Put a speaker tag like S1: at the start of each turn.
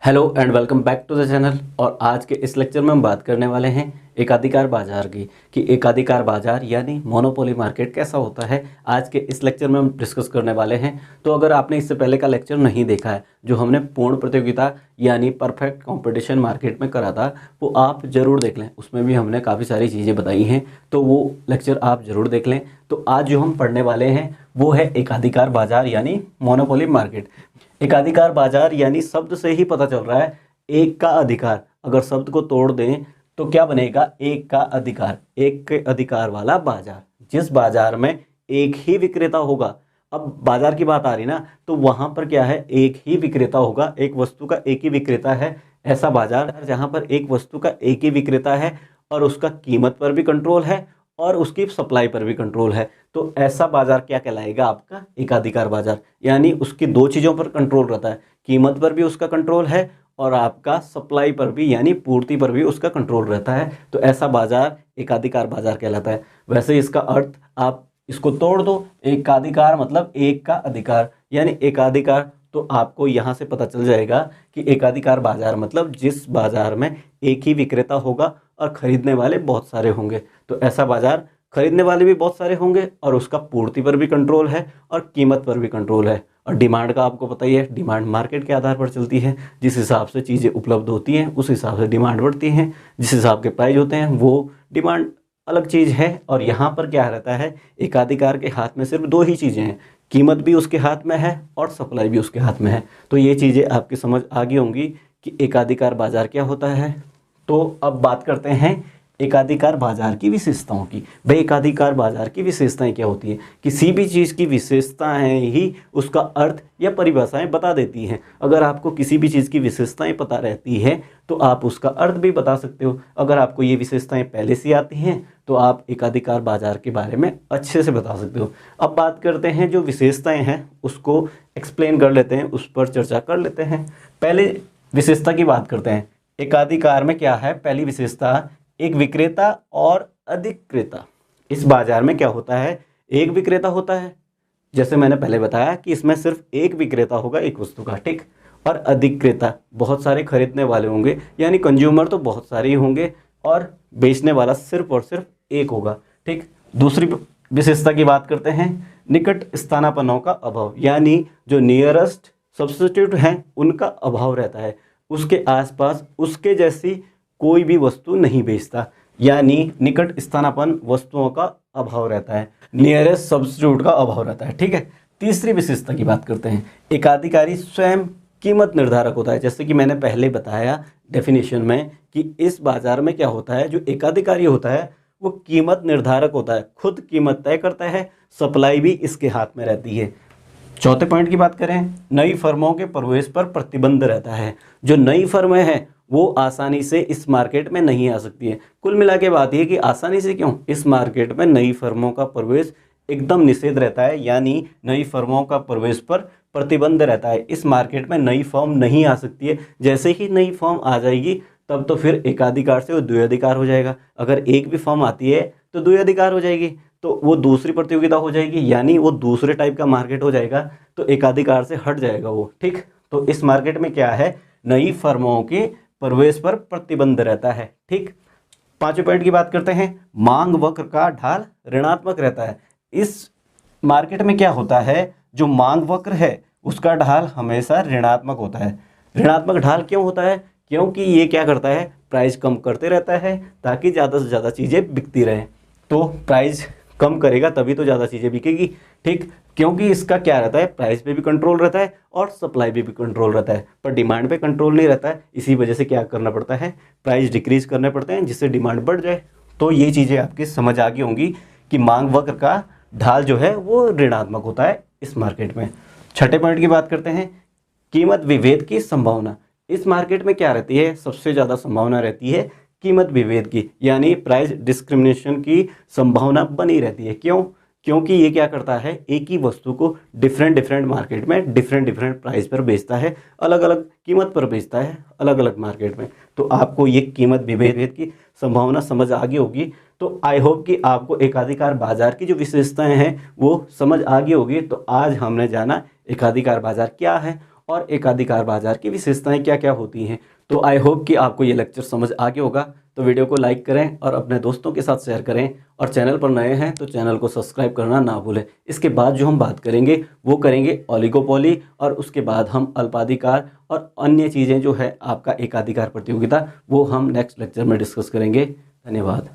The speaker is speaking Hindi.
S1: Hello and welcome back to the channel. और आज के इस लेक्चर में हम बात करने वाले हैं एकाधिकार बाजार की कि एकाधिकार बाजार यानी मोनोपोली मार्केट कैसा होता है। आज के इस लेक्चर में हम डिस्कस करने वाले हैं। तो अगर आपने इससे पहले का लेक्चर नहीं देखा है जो हमने पूर्ण प्रतियोगिता यानी परफेक्ट कंपटीशन मार्केट में करा था, वो आप ज़रूर देख लें। उसमें भी हमने काफ़ी सारी चीज़ें बताई हैं, तो वो लेक्चर आप ज़रूर देख लें। तो आज जो हम पढ़ने वाले हैं वो है एकाधिकार बाजार यानी मोनोपोली मार्केट। एकाधिकार बाजार यानी शब्द से ही पता चल रहा है एक का अधिकार। अगर शब्द को तोड़ दें तो क्या बनेगा? एक का अधिकार, एक के अधिकार वाला बाजार। जिस बाजार में एक ही विक्रेता होगा, अब बाजार की बात आ रही ना, तो वहां पर क्या है, एक ही विक्रेता होगा, एक वस्तु का एक ही विक्रेता है। ऐसा बाजार जहां पर एक वस्तु का एक ही विक्रेता है और उसका कीमत पर भी कंट्रोल है और उसकी सप्लाई पर भी कंट्रोल है, तो ऐसा बाजार क्या कहलाएगा? आपका एकाधिकार बाजार। यानी उसकी दो चीज़ों पर कंट्रोल रहता है, कीमत पर भी उसका कंट्रोल है और आपका सप्लाई पर भी यानी पूर्ति पर भी उसका कंट्रोल रहता है। तो ऐसा बाजार एकाधिकार बाजार कहलाता है। वैसे इसका अर्थ आप इसको तोड़ दो, एकाधिकार मतलब एक का अधिकार यानी एकाधिकार, तो आपको यहाँ से पता चल जाएगा कि एकाधिकार बाजार मतलब जिस बाजार में एक ही विक्रेता होगा और खरीदने वाले बहुत सारे होंगे। तो ऐसा बाजार खरीदने वाले भी बहुत सारे होंगे और उसका पूर्ति पर भी कंट्रोल है और कीमत पर भी कंट्रोल है। और डिमांड का आपको पता ही है, डिमांड मार्केट के आधार पर चलती है। जिस हिसाब से चीज़ें उपलब्ध होती हैं उस हिसाब से डिमांड बढ़ती है, जिस हिसाब के प्राइस होते हैं वो डिमांड अलग चीज़ है। और यहाँ पर क्या रहता है, एकाधिकार के हाथ में सिर्फ दो ही चीज़ें हैं, कीमत भी उसके हाथ में है और सप्लाई भी उसके हाथ में है। तो ये चीज़ें आपकी समझ आ गई होंगी कि एकाधिकार बाजार क्या होता है। तो अब बात करते हैं एकाधिकार बाजार की विशेषताओं की। भाई एकाधिकार बाजार की विशेषताएं क्या होती हैं? किसी भी चीज़ की विशेषताएं ही उसका अर्थ या परिभाषाएं बता देती हैं। अगर आपको किसी भी चीज़ की विशेषताएं पता रहती है तो आप उसका अर्थ भी बता सकते हो। अगर आपको ये विशेषताएं पहले से आती हैं तो आप एकाधिकार बाजार के बारे में अच्छे से बता सकते हो। अब बात करते हैं जो विशेषताएं हैं उसको एक्सप्लेन कर लेते हैं, उस पर चर्चा कर लेते हैं। पहले विशेषता की बात करते हैं। एकाधिकार में क्या है? पहली विशेषता, एक विक्रेता और अधिक्रेता। इस बाजार में क्या होता है? एक विक्रेता होता है, जैसे मैंने पहले बताया कि इसमें सिर्फ एक विक्रेता होगा एक वस्तु का, ठीक। और अधिक्रेता, बहुत सारे खरीदने वाले होंगे, यानी कंज्यूमर तो बहुत सारे ही होंगे और बेचने वाला सिर्फ और सिर्फ एक होगा, ठीक। दूसरी विशेषता की बात करते हैं, निकट स्थानापन्नों का अभाव, यानी जो नियरेस्ट सब्स्टिट्यूट हैं उनका अभाव रहता है। उसके आसपास उसके जैसी कोई भी वस्तु नहीं बेचता, यानी निकट स्थानापन्न वस्तुओं का अभाव रहता है, नियरेस्ट सब्स्टिट्यूट का अभाव रहता है, ठीक है। तीसरी विशेषता की बात करते हैं, एकाधिकारी स्वयं कीमत निर्धारक होता है। जैसे कि मैंने पहले बताया डेफिनेशन में कि इस बाजार में क्या होता है, जो एकाधिकारी होता है वो कीमत निर्धारक होता है, खुद कीमत तय करता है, सप्लाई भी इसके हाथ में रहती है। चौथे पॉइंट की बात करें, नई फर्मों के प्रवेश पर प्रतिबंध रहता है। जो नई फर्में हैं वो आसानी से इस मार्केट में नहीं आ सकती है। कुल मिला के बात यह कि आसानी से क्यों, इस मार्केट में नई फर्मों का प्रवेश एकदम निषेध रहता है, यानी नई फर्मों का प्रवेश पर प्रतिबंध रहता है। इस मार्केट में नई फर्म नहीं आ सकती है। जैसे ही नई फर्म आ जाएगी तब तो फिर एकाधिकार से वो द्वैधिकार हो जाएगा। अगर एक भी फर्म आती है तो द्वैधिकार हो जाएगी, तो वो दूसरी प्रतियोगिता हो जाएगी, यानी वो दूसरे टाइप का मार्केट हो जाएगा, तो एकाधिकार से हट जाएगा वो, ठीक। तो इस मार्केट में क्या है, नई फर्मों के प्रवेश पर प्रतिबंध रहता है, ठीक। पांचवें पॉइंट की बात करते हैं, मांग वक्र का ढाल ऋणात्मक रहता है। इस मार्केट में क्या होता है, जो मांग वक्र है उसका ढाल हमेशा ऋणात्मक होता है। ऋणात्मक ढाल क्यों होता है? क्योंकि ये क्या करता है, प्राइस कम करते रहता है ताकि ज़्यादा से ज़्यादा चीज़ें बिकती रहें। तो प्राइस कम करेगा तभी तो ज़्यादा चीज़ें बिकेगी, ठीक। क्योंकि इसका क्या रहता है, प्राइस पे भी कंट्रोल रहता है और सप्लाई पे भी कंट्रोल रहता है, पर डिमांड पे कंट्रोल नहीं रहता है। इसी वजह से क्या करना पड़ता है, प्राइस डिक्रीज करने पड़ते हैं जिससे डिमांड बढ़ जाए। तो ये चीज़ें आपकी समझ आ गई होंगी कि मांग वक्र का ढाल जो है वो ऋणात्मक होता है इस मार्केट में। छठे पॉइंट की बात करते हैं, कीमत विभेद की संभावना। इस मार्केट में क्या रहती है, सबसे ज़्यादा संभावना रहती है कीमत विभेद की, यानी प्राइस डिस्क्रिमिनेशन की संभावना बनी रहती है। क्यों? क्योंकि ये क्या करता है, एक ही वस्तु को डिफरेंट मार्केट में डिफरेंट प्राइस पर बेचता है, अलग अलग कीमत पर बेचता है अलग अलग मार्केट में। तो आपको ये कीमत विभेद की संभावना समझ आ गई होगी। तो आई होप कि आपको एकाधिकार बाजार की जो विशेषताएं हैं वो समझ आ गई होगी। तो आज हमने जाना एकाधिकार बाजार क्या है और एकाधिकार बाजार की विशेषताएं क्या क्या होती हैं। तो आई होप कि आपको ये लेक्चर समझ आ गया होगा। तो वीडियो को लाइक करें और अपने दोस्तों के साथ शेयर करें, और चैनल पर नए हैं तो चैनल को सब्सक्राइब करना ना भूलें। इसके बाद जो हम बात करेंगे वो करेंगे ओलिगोपोली, और उसके बाद हम अल्पाधिकार और अन्य चीज़ें जो है आपका एकाधिकार प्रतियोगिता, वो हम नेक्स्ट लेक्चर में डिस्कस करेंगे। धन्यवाद।